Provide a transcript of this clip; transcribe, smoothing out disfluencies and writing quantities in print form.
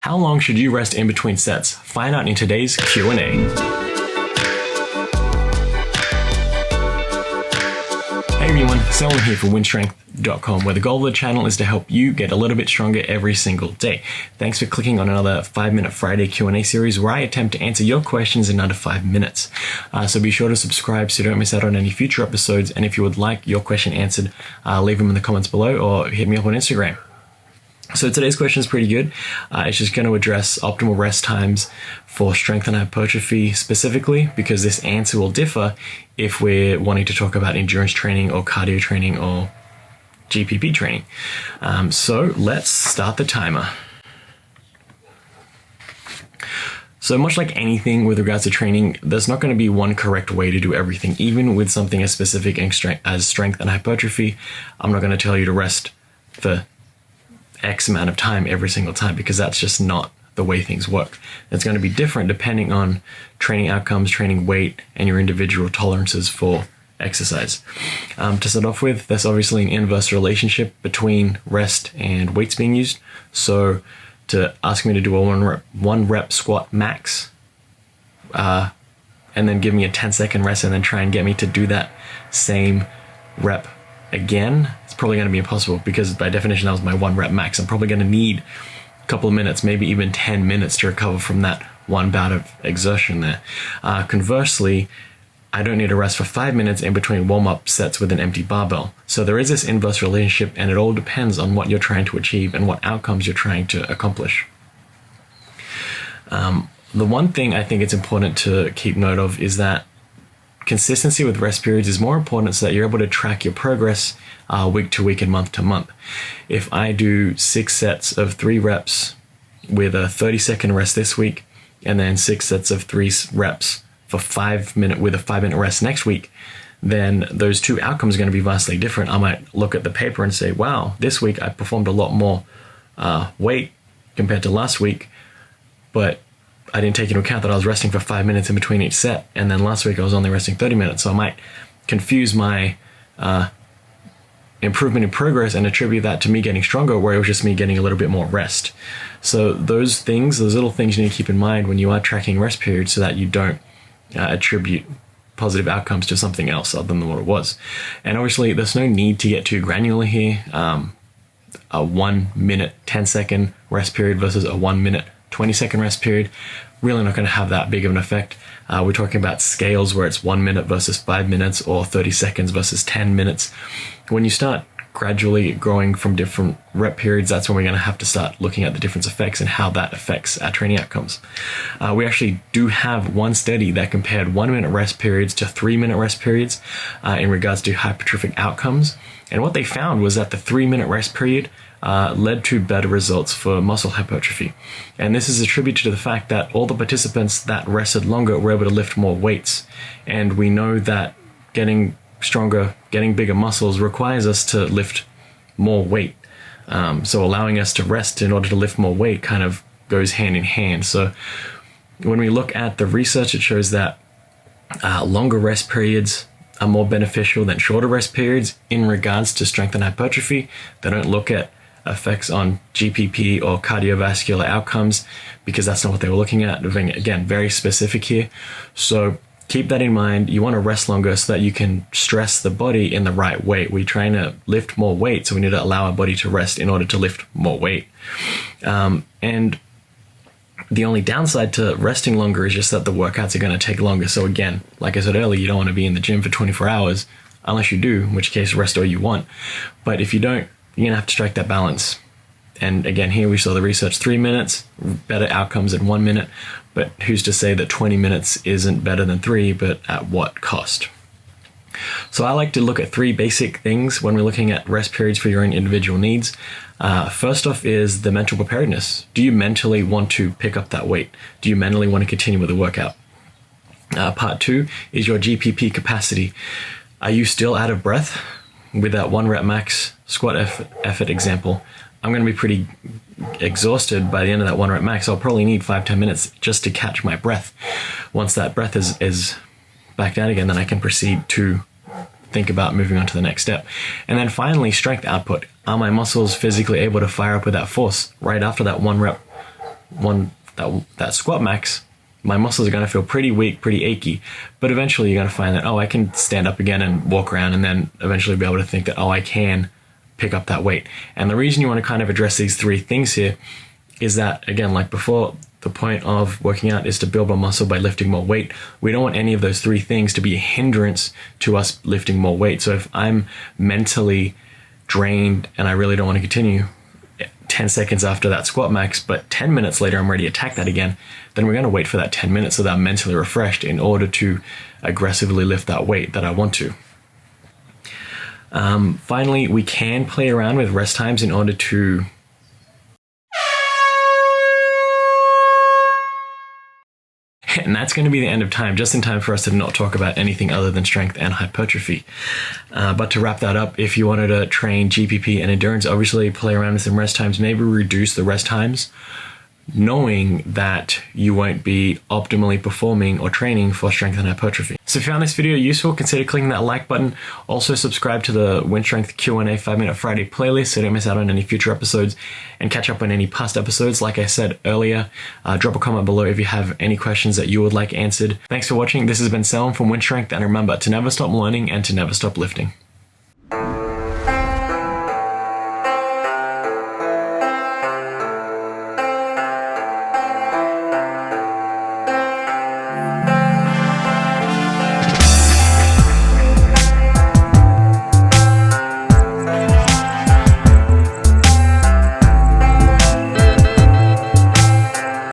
How long should you rest in between sets? Find out in today's Q&A. Hey everyone, Selwyn here for WynnStrength.com, where the goal of the channel is to help you get a little bit stronger every single day. Thanks for clicking on another 5-minute Friday Q&A series where I attempt to answer your questions in under 5 minutes. So be sure to subscribe so you don't miss out on any future episodes, and if you would like your question answered, leave them in the comments below or hit me up on Instagram. So today's question is pretty good. It's just going to address optimal rest times for strength and hypertrophy specifically, because this answer will differ if we're wanting to talk about endurance training or cardio training or GPP training. So let's start the timer. So much like anything with regards to training, there's not going to be one correct way to do everything. Even with something as specific as strength and hypertrophy, I'm not going to tell you to rest for X amount of time every single time, because that's just not the way things work. It's going to be different depending on training outcomes, training weight, and your individual tolerances for exercise. To start off with, there's obviously an inverse relationship between rest and weights being used. So to ask me to do a one rep squat max, and then give me a 10-second rest and then try and get me to do that same rep again, it's probably going to be impossible, because by definition that was my 1 rep max. I'm probably going to need a couple of minutes, maybe even 10 minutes to recover from that one bout of exertion there. Conversely, I don't need to rest for 5 minutes in between warm-up sets with an empty barbell. So there is this inverse relationship, and it all depends on what you're trying to achieve and what outcomes you're trying to accomplish. The one thing I think it's important to keep note of is that consistency with rest periods is more important, so that you're able to track your progress week to week and month to month. If I do 6 sets of 3 reps with a 30-second rest this week, and then 6 sets of 3 reps for 5 minutes with a 5-minute rest next week, then those two outcomes are going to be vastly different. I might look at the paper and say, wow, this week I performed a lot more weight compared to last week, but I didn't take into account that I was resting for 5 minutes in between each set, and then last week I was only resting 30 minutes. So I might confuse my improvement in progress and attribute that to me getting stronger, where it was just me getting a little bit more rest. So those little things you need to keep in mind when you are tracking rest periods, so that you don't attribute positive outcomes to something else other than what it was. And obviously there's no need to get too granular here. A 1 minute 10-second rest period versus a 1 minute 20-second rest period, really not going to have that big of an effect. We're talking about scales where it's 1 minute versus 5 minutes, or 30 seconds versus 10 minutes. When you start gradually growing from different rep periods, that's when we're going to have to start looking at the different effects and how that affects our training outcomes. We actually do have one study that compared 1 minute rest periods to 3 minute rest periods in regards to hypertrophic outcomes. And what they found was that the 3 minute rest period led to better results for muscle hypertrophy. And this is attributed to the fact that all the participants that rested longer were able to lift more weights. And we know that getting stronger, getting bigger muscles requires us to lift more weight. So allowing us to rest in order to lift more weight kind of goes hand in hand. So when we look at the research, it shows that longer rest periods are more beneficial than shorter rest periods in regards to strength and hypertrophy. They don't look at effects on GPP or cardiovascular outcomes, because that's not what they were looking at. Again, very specific here. So keep that in mind. You want to rest longer so that you can stress the body in the right way. We're trying to lift more weight, so we need to allow our body to rest in order to lift more weight. And the only downside to resting longer is just that the workouts are going to take longer. So again, like I said earlier, you don't want to be in the gym for 24 hours, unless you do, in which case rest all you want. But if you don't, you're going to have to strike that balance. And again, here we saw the research, 3 minutes, better outcomes than 1 minute. But who's to say that 20 minutes isn't better than 3, but at what cost? So I like to look at 3 basic things when we're looking at rest periods for your own individual needs. First off is the mental preparedness. Do you mentally want to pick up that weight? Do you mentally want to continue with the workout? Part 2 is your GPP capacity. Are you still out of breath? With that 1 rep max squat effort example, I'm going to be pretty exhausted by the end of that 1 rep max. I'll probably need 5-10 minutes just to catch my breath. Once that breath is back down again, then I can proceed to think about moving on to the next step. And then finally, strength output. Are my muscles physically able to fire up with that force right after that 1 rep that squat max, my muscles are going to feel pretty weak, pretty achy. But eventually you're going to find that, I can stand up again and walk around, and then eventually be able to think that, I can pick up that weight. And the reason you want to kind of address these three things here is that, again, like before, the point of working out is to build more muscle by lifting more weight. We don't want any of those three things to be a hindrance to us lifting more weight. So if I'm mentally drained and I really don't want to continue 10 seconds after that squat max, but 10 minutes later I'm ready to attack that again, then we're going to wait for that 10 minutes so that I'm mentally refreshed in order to aggressively lift that weight that I want to. Finally, we can play around with rest times in order to and that's going to be the end of time, just in time for us to not talk about anything other than strength and hypertrophy. But to wrap that up, if you wanted to train GPP and endurance, obviously play around with some rest times, maybe reduce the rest times, knowing that you won't be optimally performing or training for strength and hypertrophy. So if you found this video useful, consider clicking that like button. Also subscribe to the Wynn Strength Q&A 5-Minute Friday playlist so you don't miss out on any future episodes and catch up on any past episodes. Like I said earlier, drop a comment below if you have any questions that you would like answered. Thanks for watching. This has been Selm from Wynn Strength, and remember to never stop learning and to never stop lifting.